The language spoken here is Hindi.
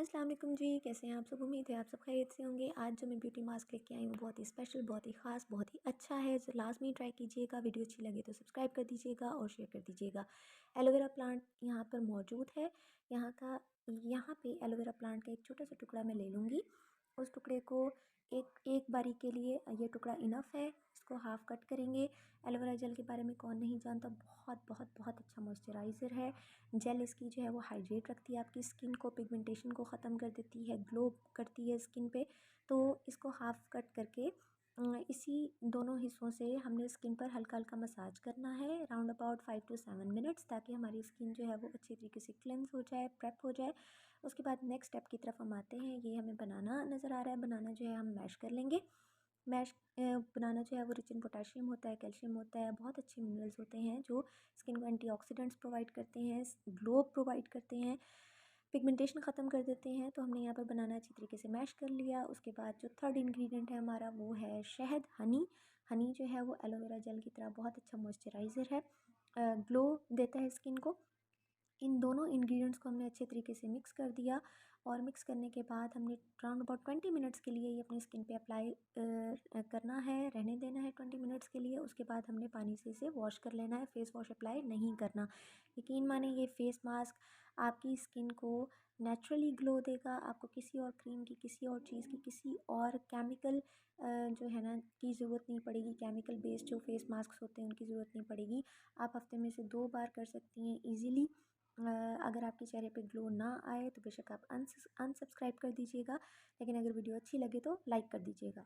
अस्सलाम वालेकुम जी, कैसे हैं आप सब। उम्मीद है आप सब खैरियत से होंगे। आज जो मैं ब्यूटी मास्क लेके आई हूँ बहुत ही स्पेशल, बहुत ही ख़ास, बहुत ही अच्छा है। तो लाजमी ट्राई कीजिएगा। वीडियो अच्छी लगे तो सब्सक्राइब कर दीजिएगा और शेयर कर दीजिएगा। एलोवेरा प्लांट यहाँ पर मौजूद है। यहाँ पे एलोवेरा प्लांट का एक छोटा सा टुकड़ा मैं ले लूँगी। उस टुकड़े को एक एक बारी के लिए ये टुकड़ा इनफ है। इसको हाफ़ कट करेंगे। एलोवेरा जेल के बारे में कौन नहीं जानता, बहुत बहुत बहुत अच्छा मॉइस्चराइज़र है। जेल इसकी जो है वो हाइड्रेट रखती है आपकी स्किन को, पिगमेंटेशन को ख़त्म कर देती है, ग्लो करती है स्किन पे। तो इसको हाफ़ कट करके इसी दोनों हिस्सों से हमने स्किन पर हल्का हल्का मसाज करना है राउंड अबाउट 5 to 7 मिनट्स, ताकि हमारी स्किन जो है वो अच्छी तरीके से क्लेंस हो जाए, प्रेप हो जाए। उसके बाद नेक्स्ट स्टेप की तरफ हम आते हैं। ये हमें बनाना नज़र आ रहा है। बनाना जो है हम मैश कर लेंगे। मैश बनाना जो है वो रिच इन पोटेशियम होता है, कैल्शियम होता है, बहुत अच्छे मिनरल्स होते हैं जो स्किन को एंटीऑक्सीडेंट्स प्रोवाइड करते हैं, ग्लो प्रोवाइड करते हैं, पिगमेंटेशन ख़त्म कर देते हैं। तो हमने यहाँ पर बनाना अच्छी तरीके से मैश कर लिया। उसके बाद जो थर्ड इंग्रेडिएंट है हमारा वो है शहद, हनी। हनी जो है वो एलोवेरा जेल की तरह बहुत अच्छा मॉइस्चराइज़र है, ग्लो देता है स्किन को। इन दोनों इंग्रेडिएंट्स को हमने अच्छे तरीके से मिक्स कर दिया और मिक्स करने के बाद हमने राउंड अबाउट 20 मिनट्स के लिए ये अपनी स्किन पे अप्लाई करना है, रहने देना है 20 मिनट्स के लिए। उसके बाद हमने पानी से इसे वॉश कर लेना है, फेस वॉश अप्लाई नहीं करना। यकीन माने ये फेस मास्क आपकी स्किन को नेचुरली ग्लो देगा। आपको किसी और क्रीम की, किसी और चीज़ की, किसी और केमिकल जो है ना की ज़रूरत नहीं पड़ेगी। केमिकल बेस्ड जो फेस मास्क होते हैं उनकी ज़रूरत नहीं पड़ेगी। आप हफ्ते में से 2 बार कर सकती हैं ईज़िली। अगर आपके चेहरे पे ग्लो ना आए तो बेशक आप अनसब्सक्राइब कर दीजिएगा, लेकिन अगर वीडियो अच्छी लगे तो लाइक कर दीजिएगा।